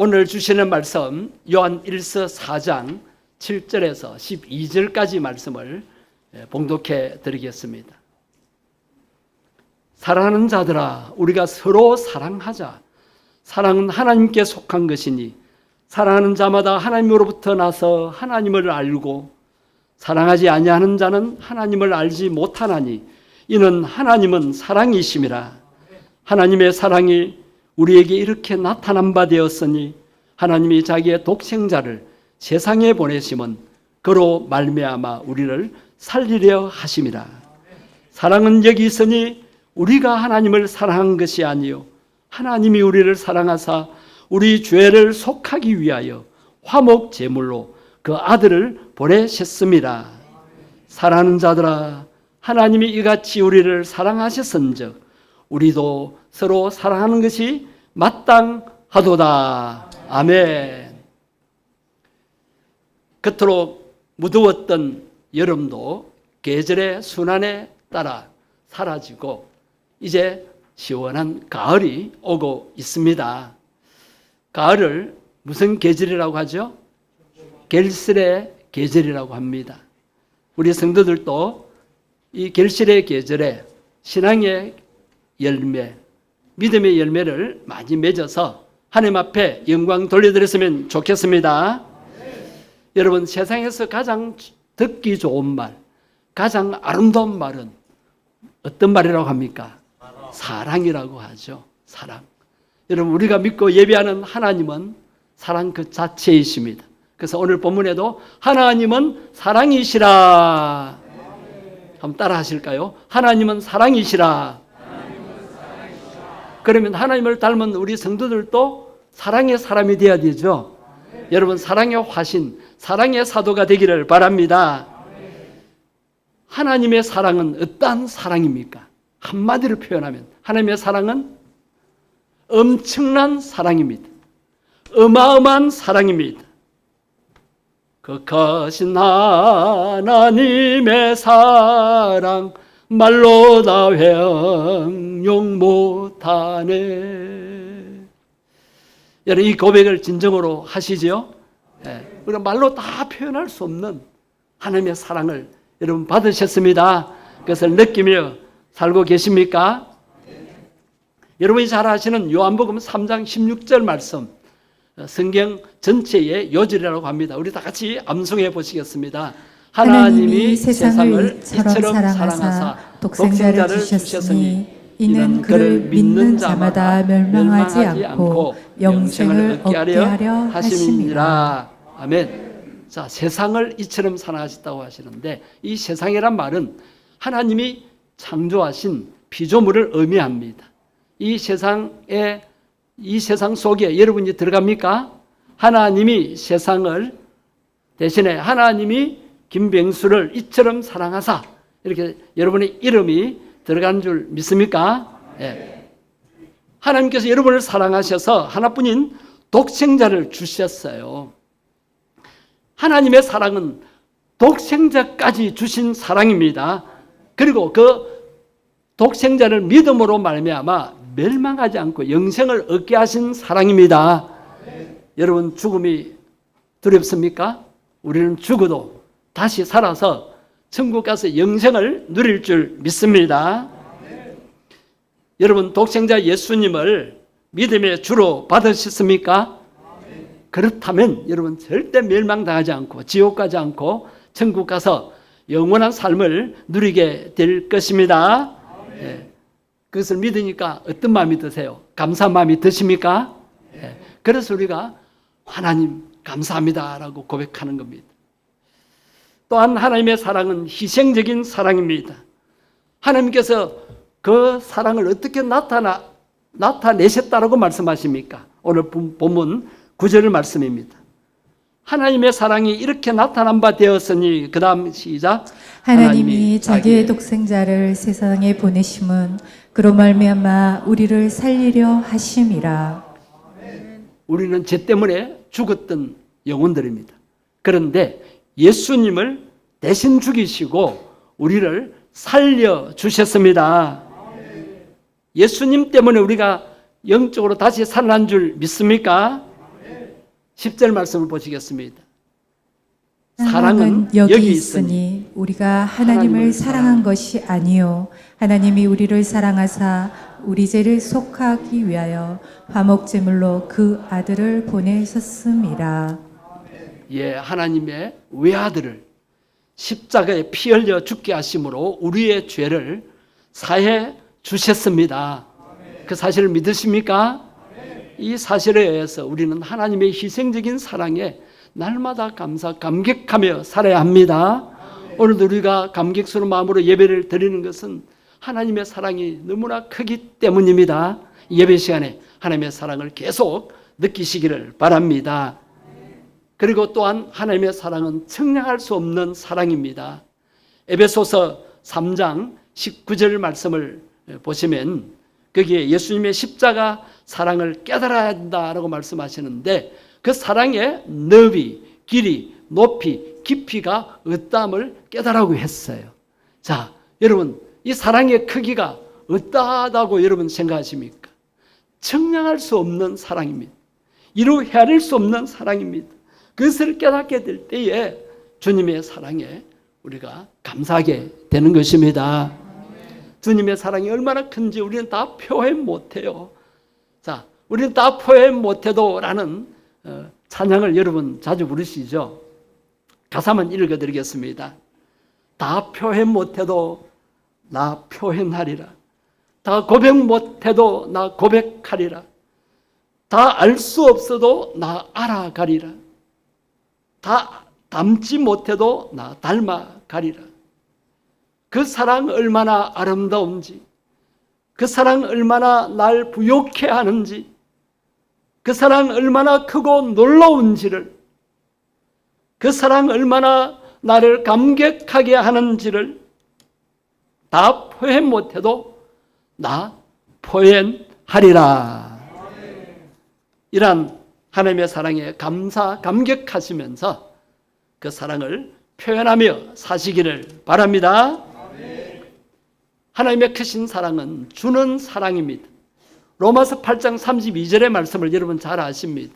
오늘 주시는 말씀 요한 1서 4장 7절에서 12절까지 말씀을 봉독해 드리겠습니다. 사랑하는 자들아, 우리가 서로 사랑하자. 사랑은 하나님께 속한 것이니 사랑하는 자마다 하나님으로부터 나서 하나님을 알고 사랑하지 아니하는 자는 하나님을 알지 못하나니 이는 하나님은 사랑이심이라. 하나님의 사랑이 우리에게 이렇게 나타난 바 되었으니 하나님이 자기의 독생자를 세상에 보내심은 그로 말미암아 우리를 살리려 하심이라. 사랑은 여기 있으니 우리가 하나님을 사랑한 것이 아니요 하나님이 우리를 사랑하사 우리 죄를 속하기 위하여 화목 제물로 그 아들을 보내셨습니다. 사랑하는 자들아, 하나님이 이같이 우리를 사랑하셨은즉 우리도 서로 사랑하는 것이 마땅하도다. 아멘. 그토록 무더웠던 여름도 계절의 순환에 따라 사라지고 이제 시원한 가을이 오고 있습니다. 가을을 무슨 계절이라고 하죠? 결실의 계절이라고 합니다. 우리 성도들도 이 결실의 계절에 신앙의 열매, 믿음의 열매를 많이 맺어서 하나님 앞에 영광 돌려드렸으면 좋겠습니다. 여러분, 세상에서 가장 듣기 좋은 말, 가장 아름다운 말은 어떤 말이라고 합니까? 사랑이라고 하죠. 사랑. 여러분, 우리가 믿고 예배하는 하나님은 사랑 그 자체이십니다. 그래서 오늘 본문에도 하나님은 사랑이시라. 한번 따라 하실까요? 하나님은 사랑이시라. 그러면 하나님을 닮은 우리 성도들도 사랑의 사람이 되어야 되죠. 여러분, 사랑의 화신, 사랑의 사도가 되기를 바랍니다. 하나님의 사랑은 어떠한 사랑입니까? 한마디로 표현하면 하나님의 사랑은 엄청난 사랑입니다. 어마어마한 사랑입니다. 그 크신 하나님의 사랑 말로 다 형용 못하네. 여러분, 이 고백을 진정으로 하시죠? 네. 우리가 말로 다 표현할 수 없는 하나님의 사랑을 여러분 받으셨습니다. 그것을 느끼며 살고 계십니까? 여러분이 잘 아시는 요한복음 3장 16절 말씀, 성경 전체의 요절이라고 합니다. 우리 다 같이 암송해 보시겠습니다. 하나님이 세상을 이처럼 사랑하사 독생자를 주셨으니 이는 그를 믿는 자마다 멸망하지 않고 영생을 얻게 하려 하심이라. 아멘. 자, 세상을 이처럼 사랑하셨다고 하시는데 이 세상이란 말은 하나님이 창조하신 피조물을 의미합니다. 이 세상 속에 여러분이 들어갑니까? 하나님이 세상을 대신에 하나님이 김병수를 이처럼 사랑하사 이렇게 여러분의 이름이 들어가는 줄 믿습니까? 네. 하나님께서 여러분을 사랑하셔서 하나뿐인 독생자를 주셨어요. 하나님의 사랑은 독생자까지 주신 사랑입니다. 그리고 그 독생자를 믿음으로 말미암아 멸망하지 않고 영생을 얻게 하신 사랑입니다. 여러분, 죽음이 두렵습니까? 우리는 죽어도 다시 살아서 천국 가서 영생을 누릴 줄 믿습니다. 여러분, 독생자 예수님을 믿음의 주로 받으셨습니까? 그렇다면 여러분 절대 멸망당하지 않고 지옥 가지 않고 천국 가서 영원한 삶을 누리게 될 것입니다. 네. 그것을 믿으니까 어떤 마음이 드세요? 감사한 마음이 드십니까? 네. 그래서 우리가 하나님 감사합니다라고 고백하는 겁니다. 또한 하나님의 사랑은 희생적인 사랑입니다. 하나님께서 그 사랑을 어떻게 나타내셨다라고 말씀하십니까? 오늘 본문 9절 말씀입니다. 하나님의 사랑이 이렇게 나타난 바 되었으니, 그 다음 시작. 하나님이 자기의 독생자를 세상에 보내심은 그로 말미암아 우리를 살리려 하심이라. 우리는 죄 때문에 죽었던 영혼들입니다. 그런데 예수님을 대신 죽이시고 우리를 살려주셨습니다. 예수님 때문에 우리가 영적으로 다시 살아난 줄 믿습니까? 10절 말씀을 보시겠습니다. 사랑은 여기 있으니 우리가 하나님을 사랑한 것이 아니요 하나님이 우리를 사랑하사 우리 죄를 속하기 위하여 화목제물로 그 아들을 보내셨음이라. 예, 하나님의 외아들을 십자가에 피 흘려 죽게 하심으로 우리의 죄를 사해 주셨습니다. 그 사실을 믿으십니까? 이 사실에 의해서 우리는 하나님의 희생적인 사랑에 날마다 감격하며 살아야 합니다. 오늘도 우리가 감격스러운 마음으로 예배를 드리는 것은 하나님의 사랑이 너무나 크기 때문입니다. 예배 시간에 하나님의 사랑을 계속 느끼시기를 바랍니다. 그리고 또한 하나님의 사랑은 측량할 수 없는 사랑입니다. 에베소서 3장 19절 말씀을 보시면 거기에 예수님의 십자가 사랑을 깨달아야 한다라고 말씀하시는데 그 사랑의 너비, 길이, 높이, 깊이가 어떠함을 깨달으라고 했어요. 자, 여러분 이 사랑의 크기가 어떠하다고 여러분 생각하십니까? 측량할 수 없는 사랑입니다. 이루 헤아릴 수 없는 사랑입니다. 그것을 깨닫게 될 때에 주님의 사랑에 우리가 감사하게 되는 것입니다. 주님의 사랑이 얼마나 큰지 우리는 다 표현 못해요. 자, 우리는 다 표현 못해도 라는 찬양을 여러분 자주 부르시죠. 가사만 읽어드리겠습니다. 다 표현 못해도 나 표현하리라. 다 고백 못해도 나 고백하리라. 다 알 수 없어도 나 알아가리라. 다 닮지 못해도 나 닮아가리라. 그 사랑 얼마나 아름다운지, 그 사랑 얼마나 날 부욕해 하는지, 그 사랑 얼마나 크고 놀라운지를, 그 사랑 얼마나 나를 감격하게 하는지를 다 표현 못해도 나 표현하리라. 이란 하나님의 사랑에 감격하시면서 그 사랑을 표현하며 사시기를 바랍니다. 하나님의 크신 사랑은 주는 사랑입니다. 로마서 8장 32절의 말씀을 여러분 잘 아십니다.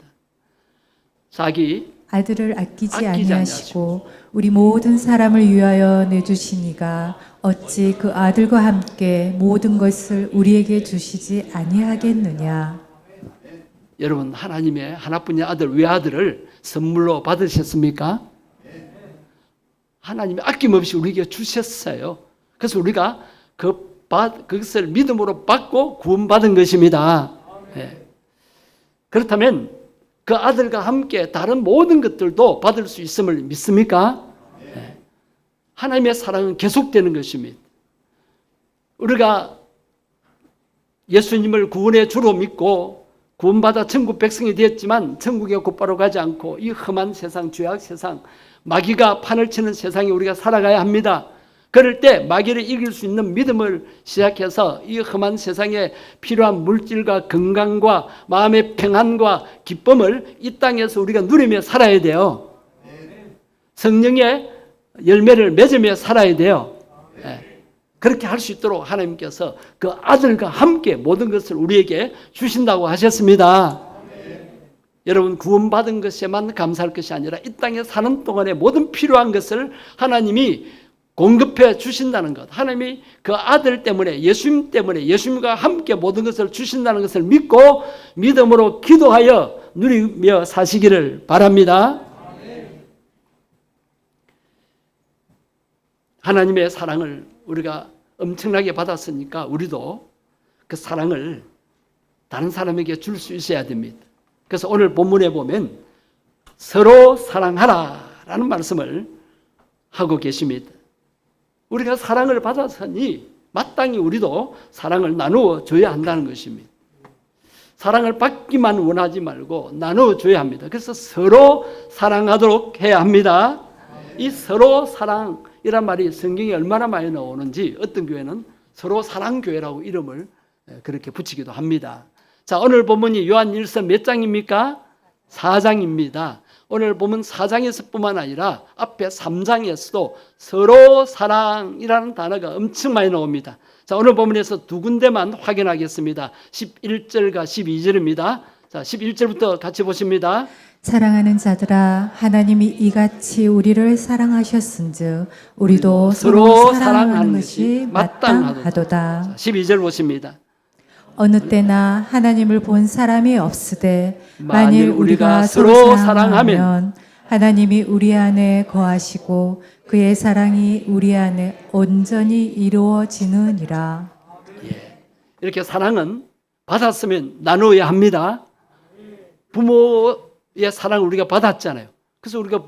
자기 아들을 아끼지 아니하시고 우리 모든 사람을 위하여 내주시니가 어찌 그 아들과 함께 모든 것을 우리에게 주시지 아니하겠느냐. 여러분 하나님의 하나뿐인 아들 외아들을 선물로 받으셨습니까? 하나님이 아낌없이 우리에게 주셨어요. 그래서 우리가 그것을 믿음으로 받고 구원받은 것입니다. 네. 그렇다면 그 아들과 함께 다른 모든 것들도 받을 수 있음을 믿습니까? 네. 하나님의 사랑은 계속되는 것입니다. 우리가 예수님을 구원의 주로 믿고 구원받아 천국 백성이 되었지만 천국에 곧바로 가지 않고 이 험한 세상, 죄악 세상, 마귀가 판을 치는 세상에 우리가 살아가야 합니다. 그럴 때 마귀를 이길 수 있는 믿음을 시작해서 이 험한 세상에 필요한 물질과 건강과 마음의 평안과 기쁨을 이 땅에서 우리가 누리며 살아야 돼요. 성령의 열매를 맺으며 살아야 돼요. 그렇게 할 수 있도록 하나님께서 그 아들과 함께 모든 것을 우리에게 주신다고 하셨습니다. 여러분 구원받은 것에만 감사할 것이 아니라 이 땅에 사는 동안에 모든 필요한 것을 하나님이 공급해 주신다는 것, 하나님이 그 아들 때문에 예수님 때문에 예수님과 함께 모든 것을 주신다는 것을 믿고 믿음으로 기도하여 누리며 사시기를 바랍니다. 하나님의 사랑을 우리가 엄청나게 받았으니까 우리도 그 사랑을 다른 사람에게 줄 수 있어야 됩니다. 그래서 오늘 본문에 보면 서로 사랑하라 라는 말씀을 하고 계십니다. 우리가 사랑을 받았으니 마땅히 우리도 사랑을 나누어 줘야 한다는 것입니다. 사랑을 받기만 원하지 말고 나누어 줘야 합니다. 그래서 서로 사랑하도록 해야 합니다. 이 서로 사랑이란 말이 성경에 얼마나 많이 나오는지 어떤 교회는 서로 사랑교회라고 이름을 그렇게 붙이기도 합니다. 자, 오늘 본문이 요한일서 몇 장입니까? 4장입니다. 오늘 보면 4장에서 뿐만 아니라 앞에 3장에서도 서로 사랑이라는 단어가 엄청 많이 나옵니다. 자, 오늘 본문에서 두 군데만 확인하겠습니다. 11절과 12절입니다. 자, 11절부터 같이 보십니다. 사랑하는 자들아, 하나님이 이같이 우리를 사랑하셨은즉 우리도 서로 사랑하는 것이 마땅하도다. 12절 보십니다. 어느 때나 하나님을 본 사람이 없으되 만일 만일 우리가 서로 사랑하면 하나님이 우리 안에 거하시고 그의 사랑이 우리 안에 온전히 이루어지느니라. 이렇게 사랑은 받았으면 나누어야 합니다. 부모의 사랑을 우리가 받았잖아요. 그래서 우리가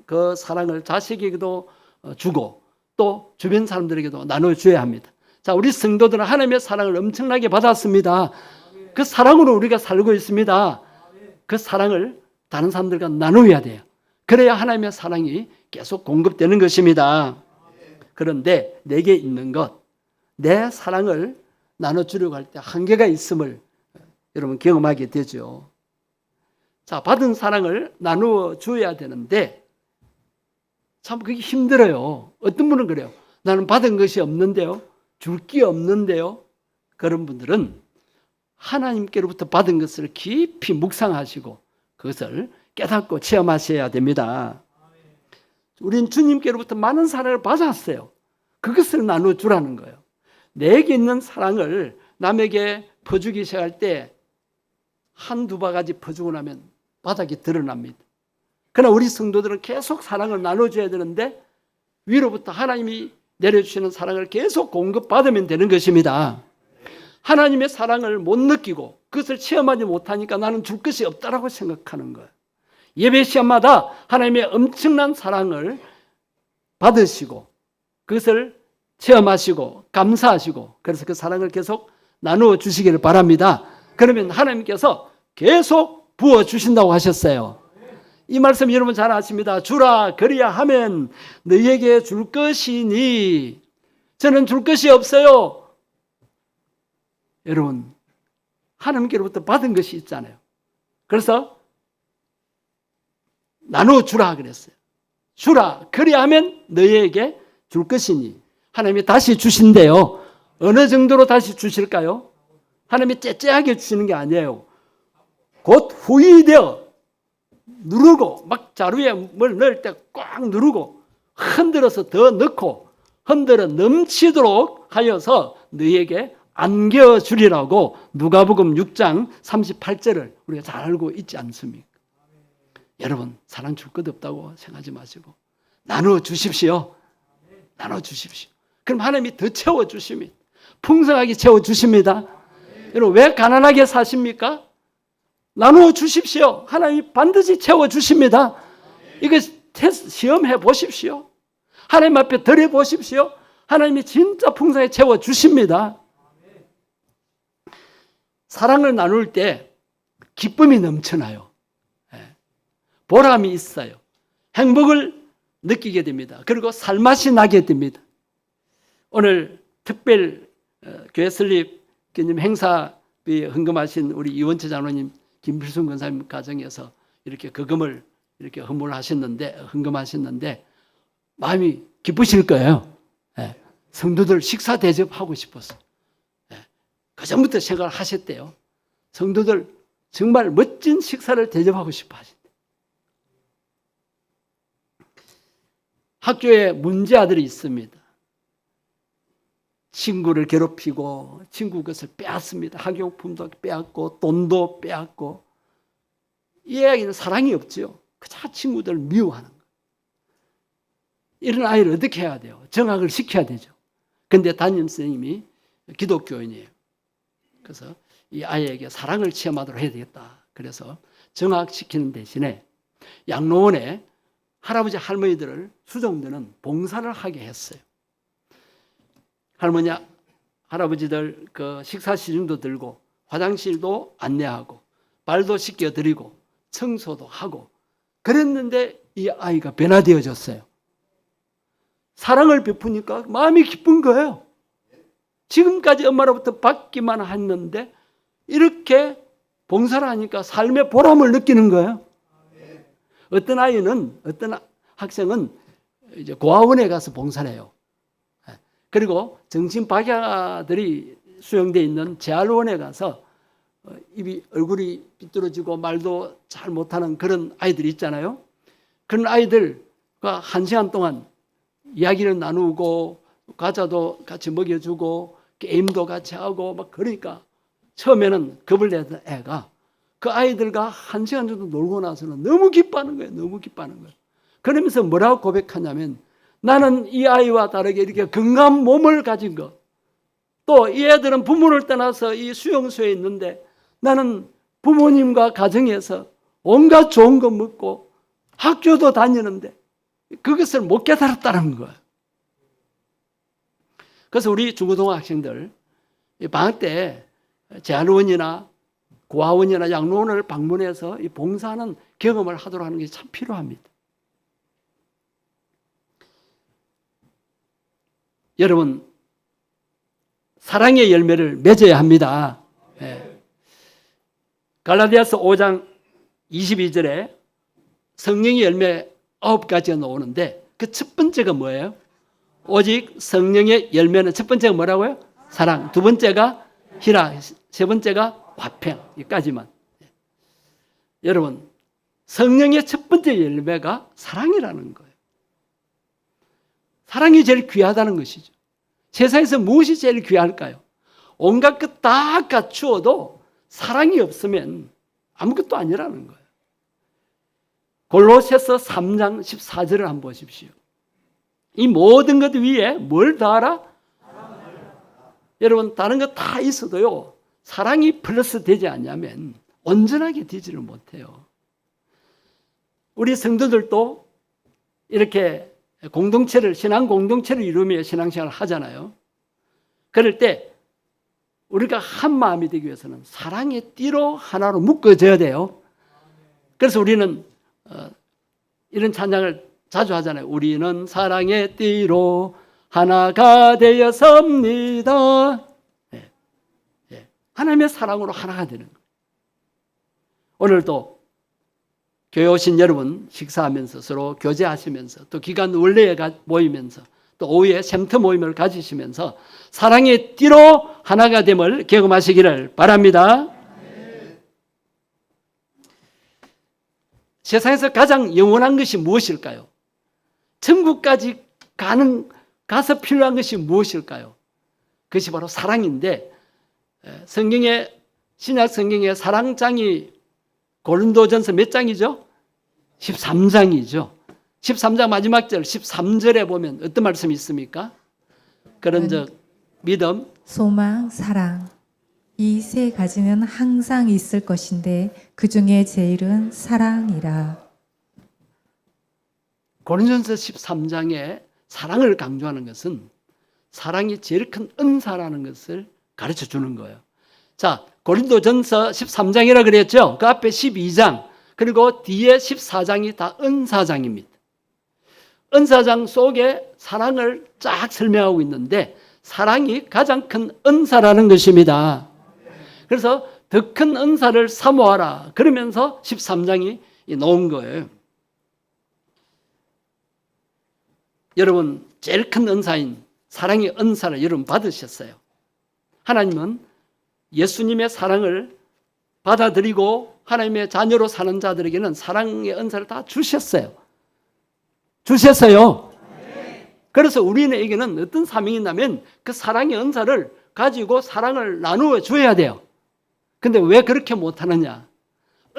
그 사랑을 자식에게도 주고 또 주변 사람들에게도 나눠줘야 합니다. 자, 우리 성도들은 하나님의 사랑을 엄청나게 받았습니다. 그 사랑으로 우리가 살고 있습니다. 그 사랑을 다른 사람들과 나누어야 돼요. 그래야 하나님의 사랑이 계속 공급되는 것입니다. 그런데 내게 있는 것, 내 사랑을 나눠주려고 할 때 한계가 있음을 여러분 경험하게 되죠. 자, 받은 사랑을 나누어 줘야 되는데 참 그게 힘들어요. 어떤 분은 그래요. 나는 받은 것이 없는데요. 줄 게 없는데요. 그런 분들은 하나님께로부터 받은 것을 깊이 묵상하시고 그것을 깨닫고 체험하셔야 됩니다. 우린 주님께로부터 많은 사랑을 받았어요. 그것을 나눠주라는 거예요. 내게 있는 사랑을 남에게 퍼주기 시작할 때 한두 바가지 퍼주고 나면 바닥이 드러납니다. 그러나 우리 성도들은 계속 사랑을 나눠줘야 되는데 위로부터 하나님이 내려주시는 사랑을 계속 공급받으면 되는 것입니다. 하나님의 사랑을 못 느끼고 그것을 체험하지 못하니까 나는 줄 것이 없다라고 생각하는 거예요. 예배 시간마다 하나님의 엄청난 사랑을 받으시고 그것을 체험하시고 감사하시고 그래서 그 사랑을 계속 나누어 주시기를 바랍니다. 그러면 하나님께서 계속 부어주신다고 하셨어요. 이 말씀 여러분 잘 아십니다. 주라 그리야 하면 너희에게 줄 것이니 저는 줄 것이 없어요. 여러분 하나님께로부터 받은 것이 있잖아요. 그래서 나누어 주라 그랬어요. 주라 그리야 하면 너희에게 줄 것이니 하나님이 다시 주신대요. 어느 정도로 다시 주실까요? 하나님이 째째하게 주시는 게 아니에요. 곧 후이되어 누르고 막 자루에 뭘 넣을 때 꽉 누르고 흔들어서 더 넣고 흔들어 넘치도록 하여서 너희에게 안겨주리라고 누가복음 6장 38절을 우리가 잘 알고 있지 않습니까? 여러분 사랑 줄 것 없다고 생각하지 마시고 나눠 주십시오. 나눠 주십시오. 그럼 하나님이 더 채워주십니다. 풍성하게 채워주십니다. 여러분 왜 가난하게 사십니까? 나누어 주십시오. 하나님이 반드시 채워주십니다. 이거 시험해 보십시오. 하나님 앞에 드려 보십시오. 하나님이 진짜 풍성하게 채워주십니다. 사랑을 나눌 때 기쁨이 넘쳐나요. 보람이 있어요. 행복을 느끼게 됩니다. 그리고 살맛이 나게 됩니다. 오늘 특별 교회 설립 기념 행사에 헌금하신 우리 이원채 장로님, 김필순 권사님 가정에서 이렇게 거금을 이렇게 헌금하셨는데 마음이 기쁘실 거예요. 성도들 식사 대접하고 싶어서. 그 전부터 생각을 하셨대요. 성도들 정말 멋진 식사를 대접하고 싶어 하신대요. 학교에 문제 아들이 있습니다. 친구를 괴롭히고 친구 것을 빼앗습니다. 학용품도 빼앗고 돈도 빼앗고 이 아이는 사랑이 없죠. 그저 친구들을 미워하는 거예요. 이런 아이를 어떻게 해야 돼요? 정학을 시켜야 되죠. 그런데 담임선생님이 기독교인이에요. 그래서 이 아이에게 사랑을 체험하도록 해야 되겠다. 그래서 정학시키는 대신에 양로원에 할아버지 할머니들을 수종드는 봉사를 하게 했어요. 할머니 할아버지들 그 식사 시중도 들고 화장실도 안내하고 발도 씻겨드리고 청소도 하고 그랬는데 이 아이가 변화되어졌어요. 사랑을 베푸니까 마음이 기쁜 거예요. 지금까지 엄마로부터 받기만 했는데 이렇게 봉사를 하니까 삶의 보람을 느끼는 거예요. 어떤 학생은 이제 고아원에 가서 봉사를 해요. 그리고 정신박약아들이 수용되어 있는 재활원에 가서 입이 얼굴이 삐뚤어지고 말도 잘 못하는 그런 아이들이 있잖아요. 그런 아이들과 1시간 동안 이야기를 나누고 과자도 같이 먹여주고 게임도 같이 하고 막 그러니까 처음에는 겁을 내던 애가 그 아이들과 1시간 정도 놀고 나서는 너무 기뻐하는 거예요. 너무 기뻐하는 거예요. 그러면서 뭐라고 고백하냐면 나는 이 아이와 다르게 이렇게 건강한 몸을 가진 것, 또 이 애들은 부모를 떠나서 이 수용소에 있는데 나는 부모님과 가정에서 온갖 좋은 거 먹고 학교도 다니는데 그것을 못 깨달았다는 거예요. 그래서 우리 중고등학생들 방학 때 제한원이나 고아원이나 양로원을 방문해서 이 봉사하는 경험을 하도록 하는 게 참 필요합니다. 여러분, 사랑의 열매를 맺어야 합니다. 네. 갈라디아서 5장 22절에 성령의 열매 9가지가 나오는데 그 첫 번째가 뭐예요? 오직 성령의 열매는 첫 번째가 뭐라고요? 사랑. 두 번째가 희락. 세 번째가 화평. 여기까지만. 여러분, 성령의 첫 번째 열매가 사랑이라는 거예요. 사랑이 제일 귀하다는 것이죠. 세상에서 무엇이 제일 귀할까요? 온갖 것 다 갖추어도 사랑이 없으면 아무것도 아니라는 거예요. 골로새서 3장 14절을 한번 보십시오. 이 모든 것 위에 뭘 더하라? 여러분, 다른 거 다 있어도요, 사랑이 플러스 되지 않냐면 온전하게 되지를 못해요. 우리 성도들도 이렇게 공동체를, 신앙 공동체를 이루며 신앙생활을 하잖아요. 그럴 때 우리가 한 마음이 되기 위해서는 사랑의 띠로 하나로 묶어져야 돼요. 그래서 우리는 이런 찬양을 자주 하잖아요. 우리는 사랑의 띠로 하나가 되었습니다. 네. 네. 하나님의 사랑으로 하나가 되는 거예요. 오늘도 교회 오신 여러분 식사하면서 서로 교제하시면서 또 기간 원래에 모이면서 또 오후에 샘터 모임을 가지시면서 사랑의 띠로 하나가 됨을 경험하시기를 바랍니다. 세상에서 가장 영원한 것이 무엇일까요? 천국까지 가서 필요한 것이 무엇일까요? 그것이 바로 사랑인데 성경의 신약 성경의 사랑장이 고린도전서 몇 장이죠? 13장이죠. 13장 마지막 절 13절에 보면 어떤 말씀이 있습니까? 그런즉 믿음, 소망, 사랑 이 세 가지는 항상 있을 것인데 그 중에 제일은 사랑이라. 고린도전서 13장에 사랑을 강조하는 것은 사랑이 제일 큰 은사라는 것을 가르쳐 주는 거예요. 자, 고린도전서 13장이라 그랬죠. 그 앞에 12장 그리고 뒤에 14장이 다 은사장입니다. 은사장 속에 사랑을 쫙 설명하고 있는데 사랑이 가장 큰 은사라는 것입니다. 그래서 더 큰 은사를 사모하라 그러면서 13장이 나온 거예요. 여러분, 제일 큰 은사인 사랑의 은사를 여러분 받으셨어요. 하나님은 예수님의 사랑을 받아들이고 하나님의 자녀로 사는 자들에게는 사랑의 은사를 다 주셨어요. 주셨어요. 그래서 우리에게는 어떤 사명이 있냐면 그 사랑의 은사를 가지고 사랑을 나누어 줘야 돼요. 근데 왜 그렇게 못하느냐?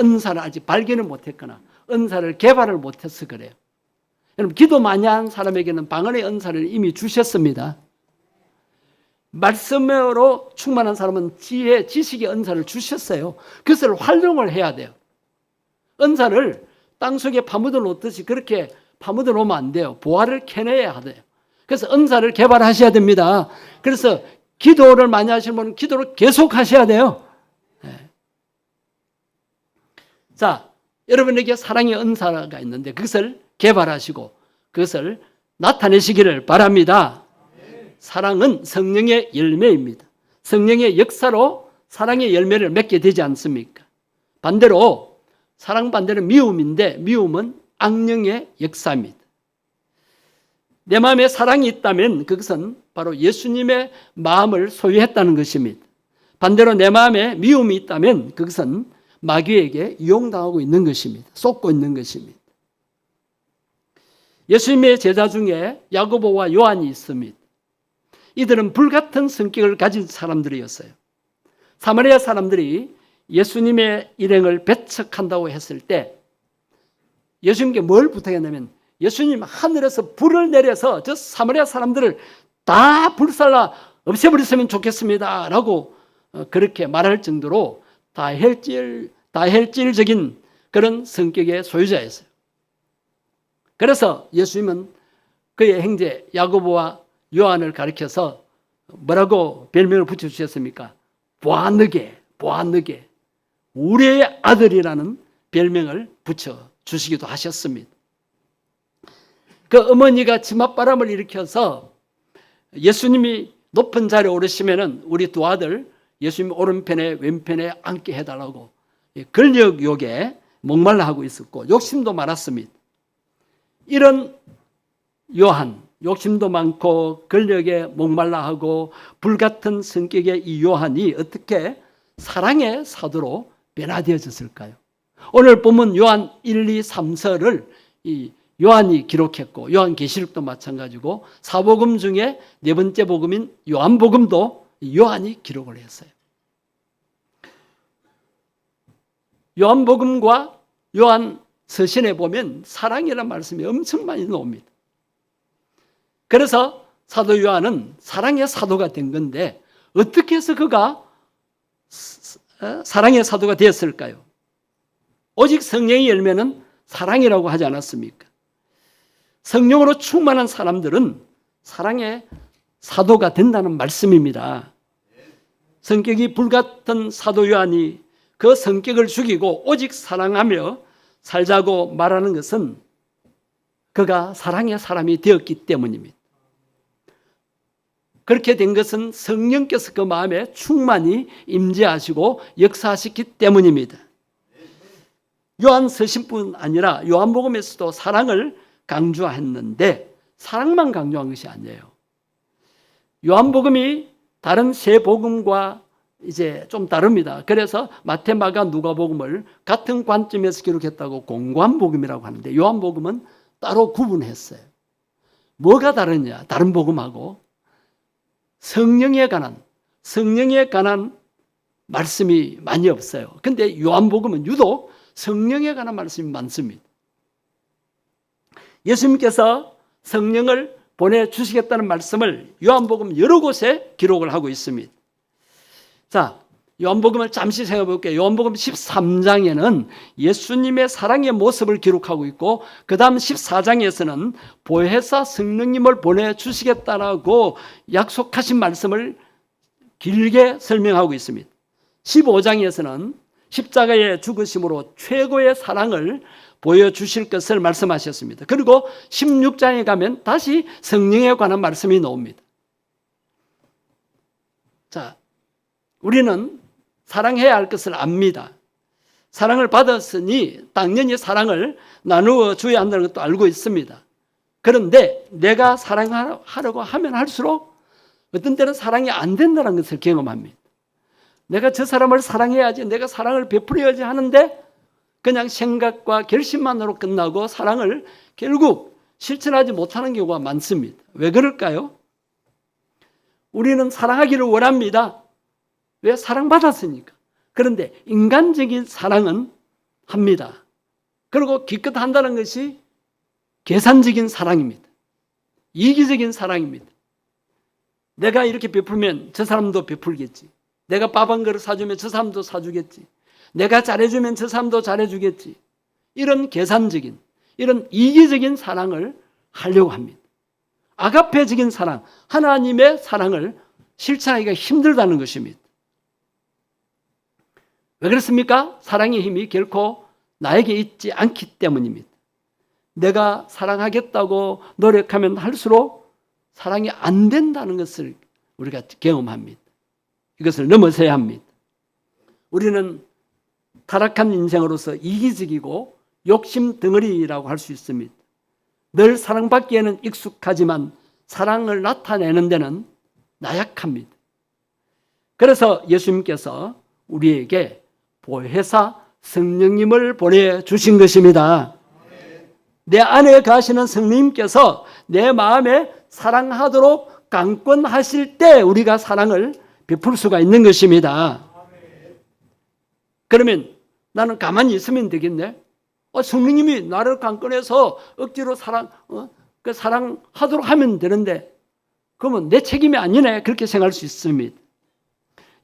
은사를 아직 발견을 못했거나 은사를 개발을 못해서 그래요. 여러분, 기도 많이 한 사람에게는 방언의 은사를 이미 주셨습니다. 말씀으로 충만한 사람은 지혜, 지식의 은사를 주셨어요. 그것을 활용을 해야 돼요. 은사를 땅속에 파묻어 놓듯이 그렇게 파묻어 놓으면 안 돼요. 보화를 캐내야 돼요. 그래서 은사를 개발하셔야 됩니다. 그래서 기도를 많이 하시는 분은 기도를 계속 하셔야 돼요. 네. 자, 여러분에게 사랑의 은사가 있는데 그것을 개발하시고 그것을 나타내시기를 바랍니다. 사랑은 성령의 열매입니다. 성령의 역사로 사랑의 열매를 맺게 되지 않습니까? 반대로 사랑 반대는 미움인데 미움은 악령의 역사입니다. 내 마음에 사랑이 있다면 그것은 바로 예수님의 마음을 소유했다는 것입니다. 반대로 내 마음에 미움이 있다면 그것은 마귀에게 이용당하고 있는 것입니다. 쏟고 있는 것입니다. 예수님의 제자 중에 야고보와 요한이 있습니다. 이들은 불같은 성격을 가진 사람들이었어요. 사마리아 사람들이 예수님의 일행을 배척한다고 했을 때 예수님께 뭘 부탁했냐면 예수님 하늘에서 불을 내려서 저 사마리아 사람들을 다 불살라 없애버렸으면 좋겠습니다 라고 그렇게 말할 정도로 다혈질적인 그런 성격의 소유자였어요. 그래서 예수님은 그의 형제 야고보와 요한을 가리켜서 뭐라고 별명을 붙여주셨습니까? 보아느게, 우리의 아들이라는 별명을 붙여주시기도 하셨습니다. 그 어머니가 치맛바람을 일으켜서 예수님이 높은 자리에 오르시면은 우리 두 아들 예수님 오른편에 왼편에 앉게 해달라고 권력욕에 목말라 하고 있었고 욕심도 많았습니다. 이런 요한, 욕심도 많고 권력에 목말라 하고 불같은 성격의 이 요한이 어떻게 사랑의 사도로 변화되어졌을까요? 오늘 본문 요한 1, 2, 3서를 이 요한이 기록했고 요한계시록도 마찬가지고 사복음 중에 네 번째 복음인 요한복음도 요한이 기록을 했어요. 요한복음과 요한 서신에 보면 사랑이라는 말씀이 엄청 많이 나옵니다. 그래서 사도 요한은 사랑의 사도가 된 건데 어떻게 해서 그가 사랑의 사도가 되었을까요? 오직 성령의 열매는 사랑이라고 하지 않았습니까? 성령으로 충만한 사람들은 사랑의 사도가 된다는 말씀입니다. 성격이 불같은 사도 요한이 그 성격을 죽이고 오직 사랑하며 살자고 말하는 것은 그가 사랑의 사람이 되었기 때문입니다. 그렇게 된 것은 성령께서 그 마음에 충만히 임재하시고 역사하시기 때문입니다. 요한 서신뿐 아니라 요한복음에서도 사랑을 강조했는데 사랑만 강조한 것이 아니에요. 요한복음이 다른 세 복음과 이제 좀 다릅니다. 그래서 마태, 마가, 누가복음을 같은 관점에서 기록했다고 공관복음이라고 하는데 요한복음은 따로 구분했어요. 뭐가 다르냐? 다른 복음하고 성령에 관한 말씀이 많이 없어요. 근데 요한복음은 유독 성령에 관한 말씀이 많습니다. 예수님께서 성령을 보내주시겠다는 말씀을 요한복음 여러 곳에 기록을 하고 있습니다. 자, 요한복음을 잠시 생각해 볼게요. 요한복음 13장에는 예수님의 사랑의 모습을 기록하고 있고 그 다음 14장에서는 보혜사 성령님을 보내주시겠다라고 약속하신 말씀을 길게 설명하고 있습니다. 15장에서는 십자가의 죽으심으로 최고의 사랑을 보여주실 것을 말씀하셨습니다. 그리고 16장에 가면 다시 성령에 관한 말씀이 나옵니다. 자, 우리는 사랑해야 할 것을 압니다. 사랑을 받았으니 당연히 사랑을 나누어 줘야 한다는 것도 알고 있습니다. 그런데 내가 사랑하려고 하면 할수록 어떤 때는 사랑이 안 된다는 것을 경험합니다. 내가 저 사람을 사랑해야지, 내가 사랑을 베풀어야지 하는데 그냥 생각과 결심만으로 끝나고 사랑을 결국 실천하지 못하는 경우가 많습니다. 왜 그럴까요? 우리는 사랑하기를 원합니다. 왜? 사랑받았으니까. 그런데 인간적인 사랑은 합니다. 그리고 기껏 한다는 것이 계산적인 사랑입니다. 이기적인 사랑입니다. 내가 이렇게 베풀면 저 사람도 베풀겠지. 내가 밥 한 그릇 사주면 저 사람도 사주겠지. 내가 잘해주면 저 사람도 잘해주겠지. 이런 계산적인, 이런 이기적인 사랑을 하려고 합니다. 아가페적인 사랑, 하나님의 사랑을 실천하기가 힘들다는 것입니다. 왜 그렇습니까? 사랑의 힘이 결코 나에게 있지 않기 때문입니다. 내가 사랑하겠다고 노력하면 할수록 사랑이 안 된다는 것을 우리가 경험합니다. 이것을 넘어서야 합니다. 우리는 타락한 인생으로서 이기적이고 욕심 덩어리라고 할 수 있습니다. 늘 사랑받기에는 익숙하지만 사랑을 나타내는 데는 나약합니다. 그래서 예수님께서 우리에게 보혜사 성령님을 보내주신 것입니다. 내 안에 가시는 성령님께서 내 마음에 사랑하도록 강권하실 때 우리가 사랑을 베풀 수가 있는 것입니다. 그러면 나는 가만히 있으면 되겠네? 성령님이 나를 강권해서 억지로 사랑하도록 하면 되는데 그러면 내 책임이 아니네, 그렇게 생각할 수 있습니다.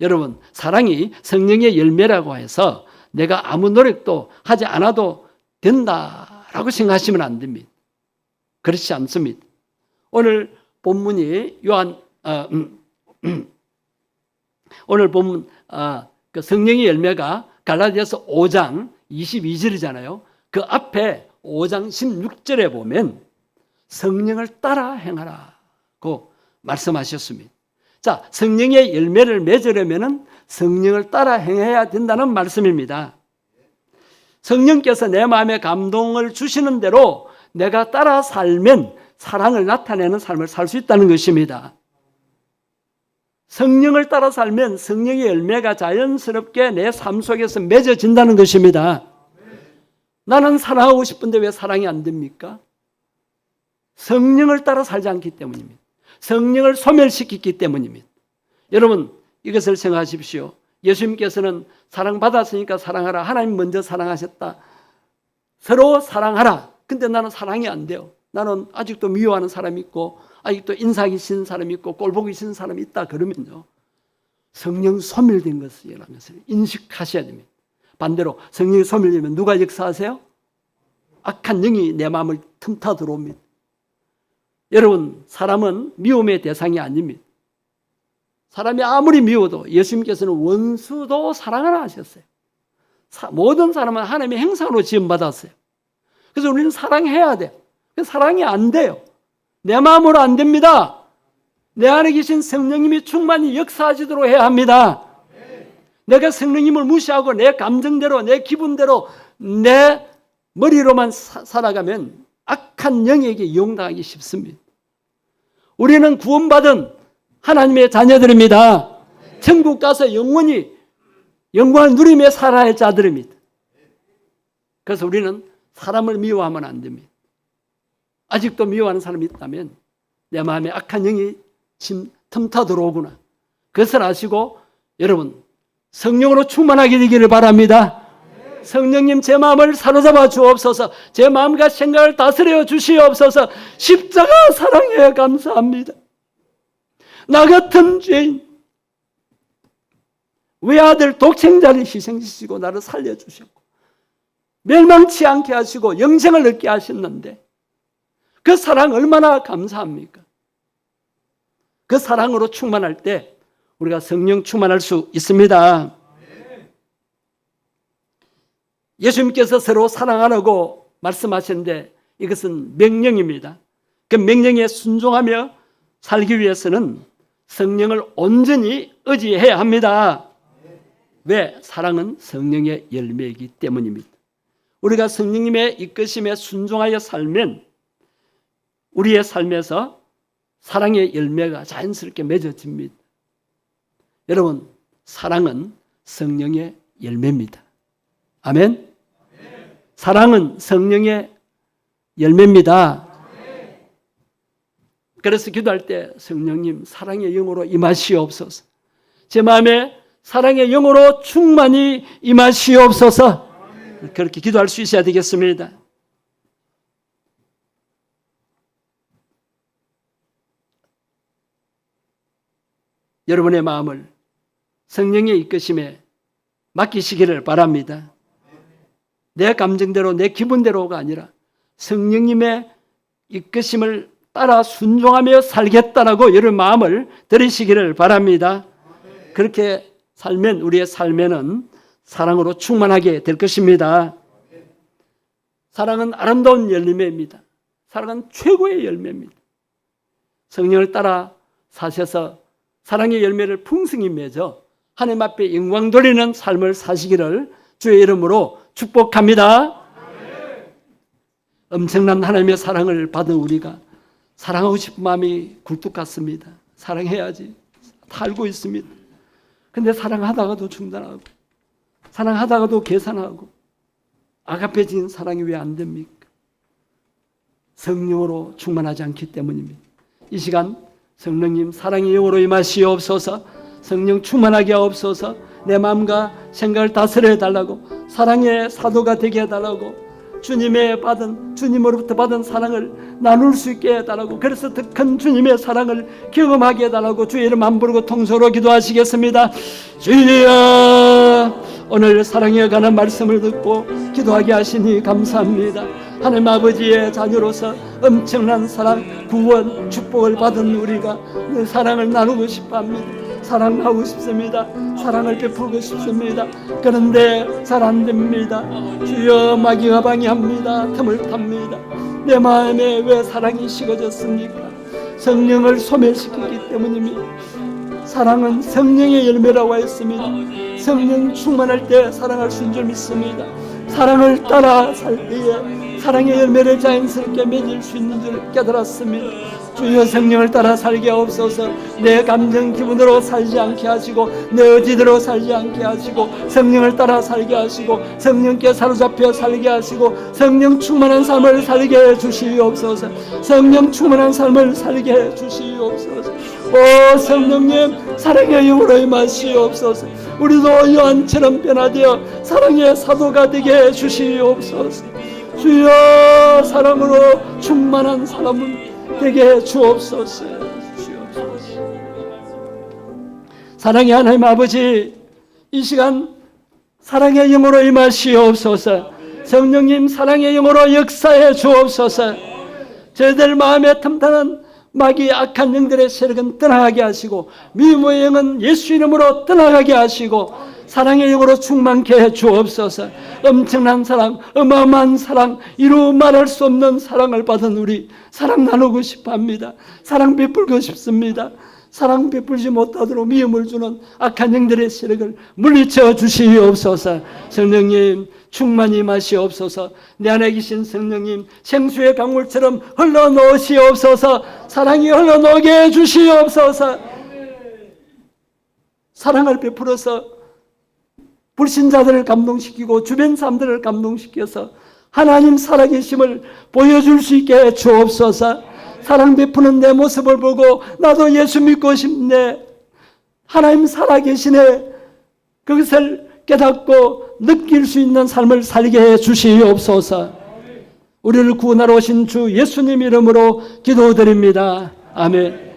여러분, 사랑이 성령의 열매라고 해서 내가 아무 노력도 하지 않아도 된다라고 생각하시면 안 됩니다. 그렇지 않습니다. 오늘 본문이 오늘 본문 그 성령의 열매가 갈라디아서 5장 22절이잖아요. 그 앞에 5장 16절에 보면 성령을 따라 행하라고 말씀하셨습니다. 자, 성령의 열매를 맺으려면 성령을 따라 행해야 된다는 말씀입니다. 성령께서 내 마음에 감동을 주시는 대로 내가 따라 살면 사랑을 나타내는 삶을 살 수 있다는 것입니다. 성령을 따라 살면 성령의 열매가 자연스럽게 내 삶 속에서 맺어진다는 것입니다. 나는 사랑하고 싶은데 왜 사랑이 안 됩니까? 성령을 따라 살지 않기 때문입니다. 성령을 소멸시켰기 때문입니다. 여러분, 이것을 생각하십시오. 예수님께서는 사랑받았으니까 사랑하라. 하나님 먼저 사랑하셨다. 서로 사랑하라. 근데 나는 사랑이 안 돼요. 나는 아직도 미워하는 사람이 있고 아직도 인상이 싫은 사람이 있고 꼴보기 싫은 사람이 있다. 그러면요, 성령 소멸된 것이라는 것을 인식하셔야 됩니다. 반대로 성령이 소멸되면 누가 역사하세요? 악한 영이 내 마음을 틈타 들어옵니다. 여러분, 사람은 미움의 대상이 아닙니다. 사람이 아무리 미워도 예수님께서는 원수도 사랑하라 하셨어요. 모든 사람은 하나님의 형상으로 지음받았어요. 그래서 우리는 사랑해야 돼요. 사랑이 안 돼요. 내 마음으로 안 됩니다. 내 안에 계신 성령님이 충만히 역사하시도록 해야 합니다. 내가 성령님을 무시하고 내 감정대로, 내 기분대로, 내 머리로만 살아가면 악한 영에게 이용당하기 쉽습니다. 우리는 구원받은 하나님의 자녀들입니다. 천국 가서 영원히 영광을 누리며 살아야 할 자들입니다. 그래서 우리는 사람을 미워하면 안 됩니다. 아직도 미워하는 사람이 있다면 내 마음에 악한 영이 틈타 들어오구나. 그것을 아시고 여러분, 성령으로 충만하게 되기를 바랍니다. 성령님, 제 마음을 사로잡아 주옵소서. 제 마음과 생각을 다스려 주시옵소서. 십자가 사랑해 감사합니다. 나 같은 죄인, 외아들 독생자를 희생시키고 나를 살려주셨고 멸망치 않게 하시고 영생을 얻게 하셨는데 그 사랑 얼마나 감사합니까? 그 사랑으로 충만할 때 우리가 성령 충만할 수 있습니다. 예수님께서 서로 사랑하라고 말씀하셨는데 이것은 명령입니다. 그 명령에 순종하며 살기 위해서는 성령을 온전히 의지해야 합니다. 왜? 사랑은 성령의 열매이기 때문입니다. 우리가 성령님의 이끄심에 순종하여 살면 우리의 삶에서 사랑의 열매가 자연스럽게 맺어집니다. 여러분, 사랑은 성령의 열매입니다. 아멘? 사랑은 성령의 열매입니다. 그래서 기도할 때 성령님, 사랑의 영으로 임하시옵소서. 제 마음에 사랑의 영으로 충만히 임하시옵소서. 그렇게 기도할 수 있어야 되겠습니다. 여러분의 마음을 성령의 이끄심에 맡기시기를 바랍니다. 내 감정대로, 내 기분대로가 아니라 성령님의 이끄심을 따라 순종하며 살겠다라고 여러분 마음을 들이시기를 바랍니다. 그렇게 살면 우리의 삶에는 사랑으로 충만하게 될 것입니다. 사랑은 아름다운 열매입니다. 사랑은 최고의 열매입니다. 성령을 따라 사셔서 사랑의 열매를 풍성히 맺어 하나님 앞에 영광 돌리는 삶을 사시기를 주의 이름으로 축복합니다. 엄청난 하나님의 사랑을 받은 우리가 사랑하고 싶은 마음이 굴뚝 같습니다. 사랑해야지. 다 알고 있습니다. 근데 사랑하다가도 중단하고, 사랑하다가도 계산하고, 아가페진 사랑이 왜 안 됩니까? 성령으로 충만하지 않기 때문입니다. 이 시간 성령님 사랑의 영으로 임하시옵소서. 성령 충만하게 하옵소서. 내 마음과 생각을 다스려 해달라고, 사랑의 사도가 되게 해달라고, 주님으로부터 받은 사랑을 나눌 수 있게 해달라고, 그래서 더 큰 주님의 사랑을 경험하게 해달라고 주의 이름 안 부르고 통성으로 기도하시겠습니다. 주여, 오늘 사랑에 관한 말씀을 듣고 기도하게 하시니 감사합니다. 하나님 아버지의 자녀로서 엄청난 사랑, 구원, 축복을 받은 우리가 그 사랑을 나누고 싶어합니다. 사랑하고 싶습니다. 사랑을 베풀고 싶습니다. 그런데 잘 안됩니다. 주여, 마귀가 방해합니다. 틈을 탑니다. 내 마음에 왜 사랑이 식어졌습니까? 성령을 소멸시켰기 때문입니다. 사랑은 성령의 열매라고 했습니다. 성령 충만할 때 사랑할 수 있는 줄 믿습니다. 사랑을 따라 살 때에 사랑의 열매를 자연스럽게 맺을 수 있는 줄 깨달았습니다. 주여, 성령을 따라 살게 하옵소서. 내 감정 기분으로 살지 않게 하시고, 내 의지대로 살지 않게 하시고, 성령을 따라 살게 하시고, 성령께 사로잡혀 살게 하시고, 성령 충만한 삶을 살게 해 주시옵소서. 성령 충만한 삶을 살게 해 주시옵소서. 오 성령님, 사랑의 영으로 임하시옵소서. 우리도 요한처럼 변화되어 사랑의 사도가 되게 해 주시옵소서. 주여, 사랑으로 충만한 사람은 되게 해 주옵소서. 사랑의 하나님 아버지, 이 시간 사랑의 영으로 임하시옵소서. 성령님, 사랑의 영으로 역사해 주옵소서. 저희들 마음에 틈타는 마귀 악한 영들의 세력은 떠나가게 하시고, 미움의 영은 예수 이름으로 떠나가게 하시고, 사랑의 영으로 충만케 해 주옵소서. 엄청난 사랑, 어마어마한 사랑, 이루 말할 수 없는 사랑을 받은 우리 사랑 나누고 싶어합니다. 사랑 베풀고 싶습니다. 사랑 베풀지 못하도록 미움을 주는 악한 영들의 세력을 물리쳐 주시옵소서. 성령님, 충만히 마시옵소서. 내 안에 계신 성령님, 생수의 강물처럼 흘러놓으시옵소서. 사랑이 흘러놓게 해주시옵소서. 사랑을 베풀어서 불신자들을 감동시키고 주변 사람들을 감동시켜서 하나님 살아계심을 보여줄 수 있게 해 주옵소서. 사랑 베푸는 내 모습을 보고 나도 예수 믿고 싶네, 하나님 살아계시네, 그것을 깨닫고 느낄 수 있는 삶을 살게 해 주시옵소서. 우리를 구원하러 오신 주 예수님 이름으로 기도드립니다. 아멘.